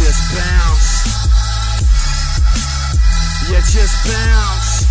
just bounce. Yeah, just bounce.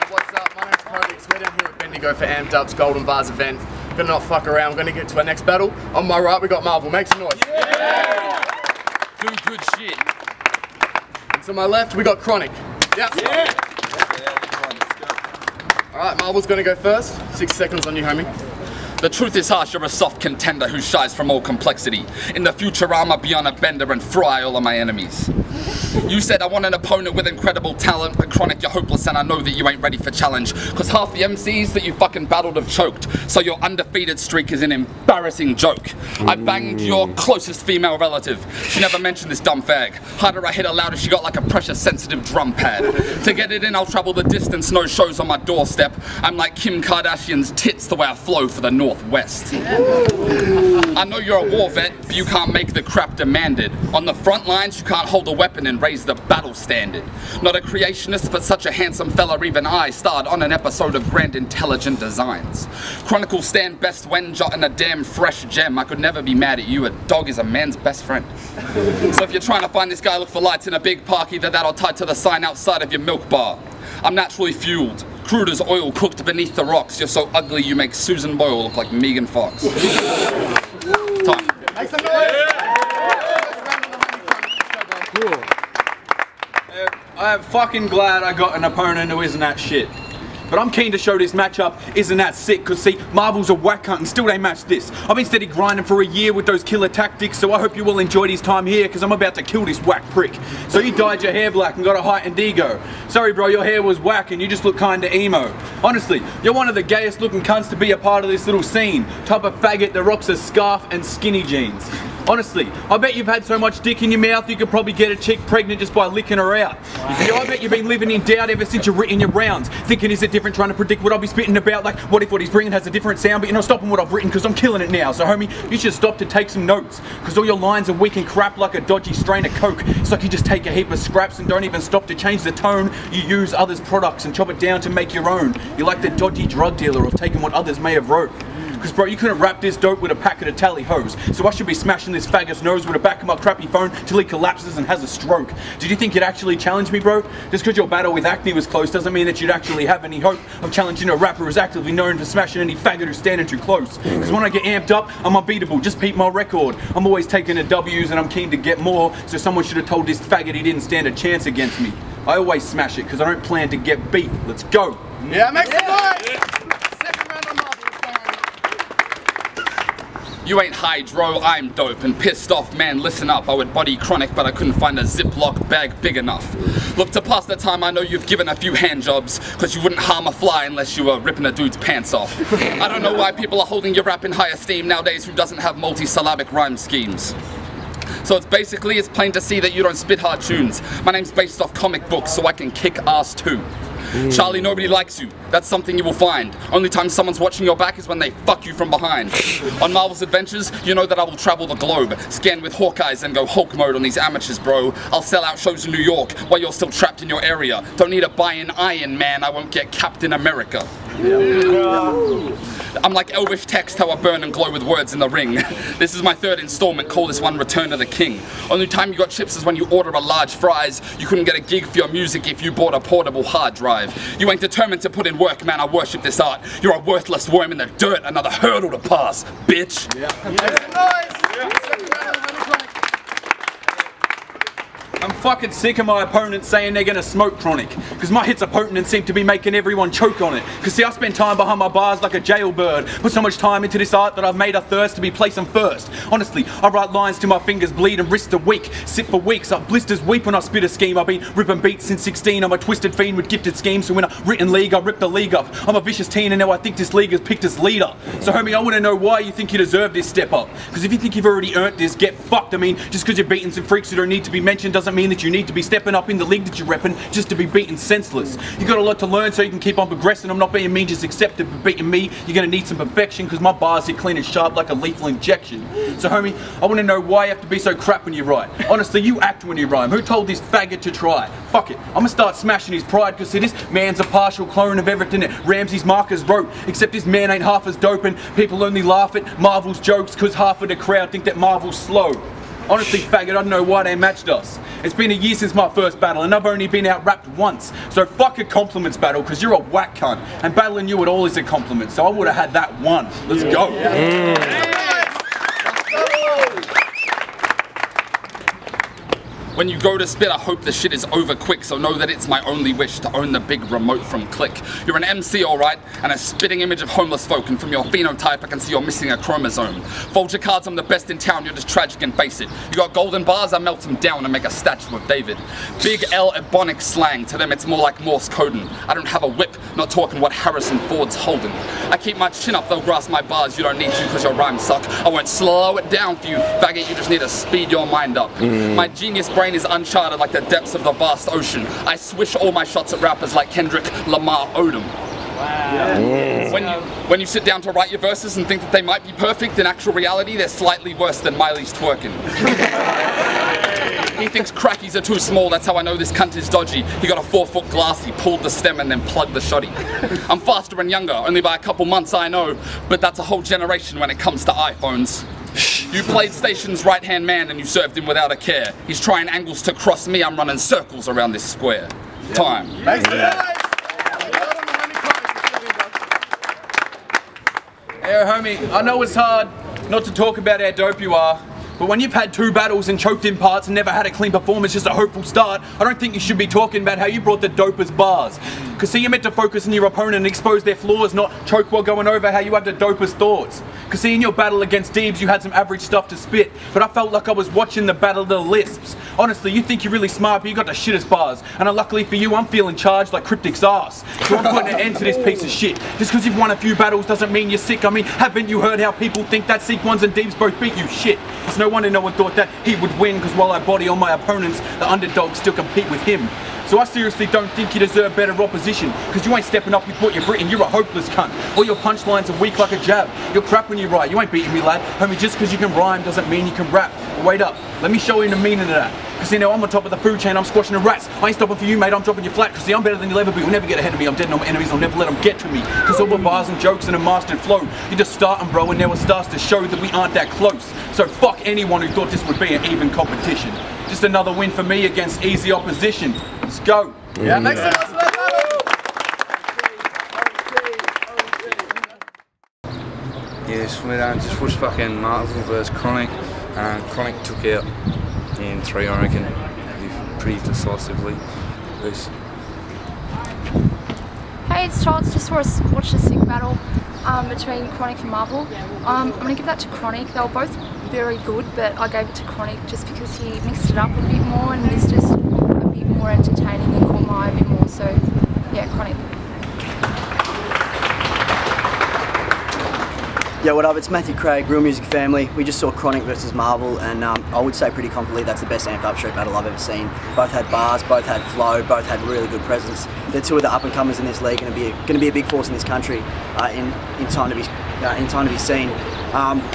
What's up? My name's CODIX. We're down here at Bendigo for Amped Up's Golden Bars event. Gonna not fuck around, we're gonna get to our next battle. On my right we got Marvel, make some noise. Yeah! Do good shit. And to my left we got CRONIK. Yep. Yeah! Alright, Marvel's gonna go first. 6 seconds on you, homie. The truth is harsh, you're a soft contender who shies from all complexity. In the future I'ma be on a bender and fry all of my enemies. You said I want an opponent with incredible talent, but CRONIK, you're hopeless and I know that you ain't ready for challenge. Cause half the MCs that you fucking battled have choked, so your undefeated streak is an embarrassing joke. I banged your closest female relative. She never mentioned this dumb fag. Harder I hit her louder, she got like a pressure sensitive drum pad. To get it in I'll travel the distance, no shows on my doorstep. I'm like Kim Kardashian's tits the way I flow for the Northwest. I know you're a war vet, but you can't make the crap demanded. On the front lines you can't hold a weapon and raise the battle standard. Not a creationist, but such a handsome fella, even I starred on an episode of Grand Intelligent Designs. Chronicles stand best when jotting a damn fresh gem. I could never be mad at you, a dog is a man's best friend. So if you're trying to find this guy, look for lights in a big park, either that or tied to the sign outside of your milk bar. I'm naturally fueled, crude as oil cooked beneath the rocks. You're so ugly you make Susan Boyle look like Megan Fox. Time. Make some noise! Cool. I'm fucking glad I got an opponent who isn't that shit. But I'm keen to show this matchup isn't that sick, cause see, Marvel's a whack cunt and still they match this. I've been steady grinding for a year with those killer tactics, so I hope you will enjoy this time here, cause I'm about to kill this whack prick. So you dyed your hair black and got a height Bendigo. Sorry bro, your hair was whack and you just look kinda emo. Honestly, you're one of the gayest looking cunts to be a part of this little scene. Type of faggot that rocks a scarf and skinny jeans. Honestly, I bet you've had so much dick in your mouth you could probably get a chick pregnant just by licking her out. Yeah, I bet you've been living in doubt ever since you've written your rounds. Thinking is it different, trying to predict what I'll be spitting about, like what if what he's bringing has a different sound, but you're not stopping what I've written because I'm killing it now. So homie, you should stop to take some notes, because all your lines are weak and crap like a dodgy strain of coke. It's like you just take a heap of scraps and don't even stop to change the tone. You use others' products and chop it down to make your own. You're like the dodgy drug dealer of taking what others may have wrote. Because bro, you couldn't rap this dope with a packet of tally hose. So I should be smashing this faggot's nose with the back of my crappy phone till he collapses and has a stroke. Did you think you'd actually challenge me, bro? Just because your battle with acne was close doesn't mean that you'd actually have any hope of challenging a rapper who's actively known for smashing any faggot who's standing too close. Because when I get amped up, I'm unbeatable, just peep my record. I'm always taking the W's and I'm keen to get more, so someone should have told this faggot he didn't stand a chance against me. I always smash it because I don't plan to get beat. Let's go. Yeah, make some noise! Second round on Marvel. You ain't hydro, I'm dope and pissed off, man, listen up. I would body CRONIK, but I couldn't find a Ziploc bag big enough. Look, to pass the time, I know you've given a few hand jobs, cause you wouldn't harm a fly unless you were ripping a dude's pants off. I don't know why people are holding your rap in high esteem nowadays who doesn't have multi-syllabic rhyme schemes. So it's plain to see that you don't spit hard tunes. My name's based off comic books, so I can kick ass too. Charlie, nobody likes you. That's something you will find. Only time someone's watching your back is when they fuck you from behind. On Marvel's adventures, you know that I will travel the globe, scan with Hawkeyes and go Hulk mode on these amateurs, bro. I'll sell out shows in New York while you're still trapped in your area. Don't need to buy an Iron Man, I won't get Captain America. I'm like elvish text, how I burn and glow with words in the ring. This is my third installment, call this one Return of the King. Only time you got chips is when you order a large fries. You couldn't get a gig for your music if you bought a portable hard drive. You ain't determined to put in work, man, I worship this art. You're a worthless worm in the dirt, another hurdle to pass, bitch. I'm fucking sick of my opponents saying they're gonna smoke CRONIK, because my hits are potent and seem to be making everyone choke on it. Because see, I spend time behind my bars like a jailbird, put so much time into this art that I've made a thirst to be placing first. Honestly, I write lines till my fingers bleed and wrists are weak, sit for weeks, up blisters weep when I spit a scheme. I've been ripping beats since 16, I'm a twisted fiend with gifted schemes, so when I written league, I rip the league up. I'm a vicious teen and now I think this league has picked its leader. So homie, I wanna know why you think you deserve this step up. Because if you think you've already earned this, get fucked. I mean, just because you're beating some freaks who don't need to be mentioned doesn't doesn't mean that you need to be stepping up in the league that you're repping just to be beaten senseless. You got a lot to learn so you can keep on progressing. I'm not being mean, just accept it. But beating me, you're gonna need some perfection, because my bars hit clean and sharp like a lethal injection. So homie, I wanna know why you have to be so crap when you write. Honestly, you act when you rhyme. Who told this faggot to try? Fuck it, I'm gonna start smashing his pride, because see, this man's a partial clone of everything that Ramsey's Marcus wrote, except this man ain't half as dope, and people only laugh at Marvel's jokes because half of the crowd think that Marvel's slow. Honestly, faggot, I don't know why they matched us. It's been a year since my first battle, and I've only been out-rapped once. So fuck a compliments battle, because you're a whack cunt. And battling you at all is a compliment, so I would have had that one. Let's go. When you go to spit, I hope the shit is over quick, so know that it's my only wish to own the big remote from Click. You're an MC, alright, and a spitting image of homeless folk, and from your phenotype I can see you're missing a chromosome. Fold your cards, I'm the best in town, you're just tragic and face it. You got golden bars, I melt them down and make a statue of David. Big L ebonic slang, to them it's more like Morse coding. I don't have a whip, not talking what Harrison Ford's holding. I keep my chin up, they'll grasp my bars, you don't need to because your rhymes suck. I won't slow it down for you, faggot, you just need to speed your mind up. My genius brain is uncharted like the depths of the vast ocean. I swish all my shots at rappers like Kendrick Lamar Odom. Wow. When you sit down to write your verses and think that they might be perfect, in actual reality they're slightly worse than Miley's twerking. He thinks crackies are too small, that's how I know this cunt is dodgy. He got a 4-foot glass, he pulled the stem and then plugged the shoddy. I'm faster and younger, only by a couple months I know, but that's a whole generation when it comes to iPhones. You played Station's right-hand man and you served him without a care. He's trying angles to cross me, I'm running circles around this square. Time. Hey homie, I know it's hard not to talk about how dope you are, but when you've had 2 battles and choked in parts and never had a clean performance, just a hopeful start, I don't think you should be talking about how you brought the dopest bars. Cause see, you're meant to focus on your opponent and expose their flaws, not choke while going over how you have the dopest thoughts. Cause see, in your battle against Deebs, you had some average stuff to spit, but I felt like I was watching the battle of the lisps. Honestly, you think you're really smart, but you got the shittest bars. And luckily for you, I'm feeling charged like Cryptic's ass. So I'm putting an end to this piece of shit. Just cause you've won a few battles doesn't mean you're sick. I mean, haven't you heard how people think that Sequans and Deebs both beat you? Shit. It's no wonder no one thought that he would win, cause while I body on my opponents, the underdogs still compete with him. So I seriously don't think you deserve better opposition, cause you ain't stepping up with what you've written, you're a hopeless cunt. All your punchlines are weak like a jab. You're crap when you write, you ain't beating me lad. Homie, just cause you can rhyme doesn't mean you can rap. But wait up, let me show you the meaning of that. Cause you know I'm on top of the food chain, I'm squashing the rats. I ain't stopping for you mate, I'm dropping you flat. Cause see, I'm better than you'll ever be, you'll never get ahead of me. I'm dead on my enemies, I'll never let them get to me. Cause all the bars and jokes and a mastered flow, you just starting bro, and now it starts to show that we aren't that close. So fuck anyone who thought this would be an even competition. Just another win for me against easy opposition. Let's go. Yeah, make some noise for that battle! Yes, we just watched fucking Marvel vs CRONIK, and CRONIK took out in 3, I reckon, pretty decisively. Peace. Hey, it's Charles. Just watched a sick battle between CRONIK and Marvel. I'm going to give that to CRONIK. They were both very good, but I gave it to CRONIK just because he mixed it up a bit more and was just a bit more entertaining and caught my eye a bit more. So, yeah, CRONIK. Yo, what up? It's Matthew Craig, Real Music Family. We just saw CRONIK versus Marvel, and I would say pretty confidently that's the best amped up street battle I've ever seen. Both had bars, both had flow, both had really good presence. They're 2 of the up and comers in this league, and going to be a big force in this country in time to be seen.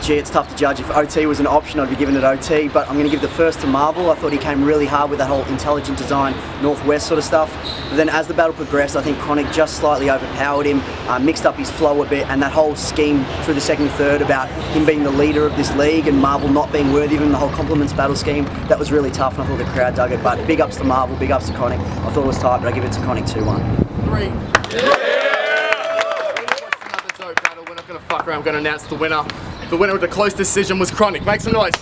Gee, it's tough to judge. If OT was an option, I'd be giving it OT, but I'm going to give the first to Marvel. I thought he came really hard with that whole intelligent design, northwest sort of stuff. But then as the battle progressed, I think CRONIK just slightly overpowered him, mixed up his flow a bit, and that whole scheme through the second and third about him being the leader of this league and Marvel not being worthy of him, the whole compliments battle scheme, that was really tough, and I thought the crowd dug it. But big ups to Marvel, big ups to CRONIK. I thought it was tight, but I give it to CRONIK 2-1. 3. Another dope battle. We're not going to fuck around, I'm going to announce the winner. The winner of the close decision was CRONIK. Make some noise.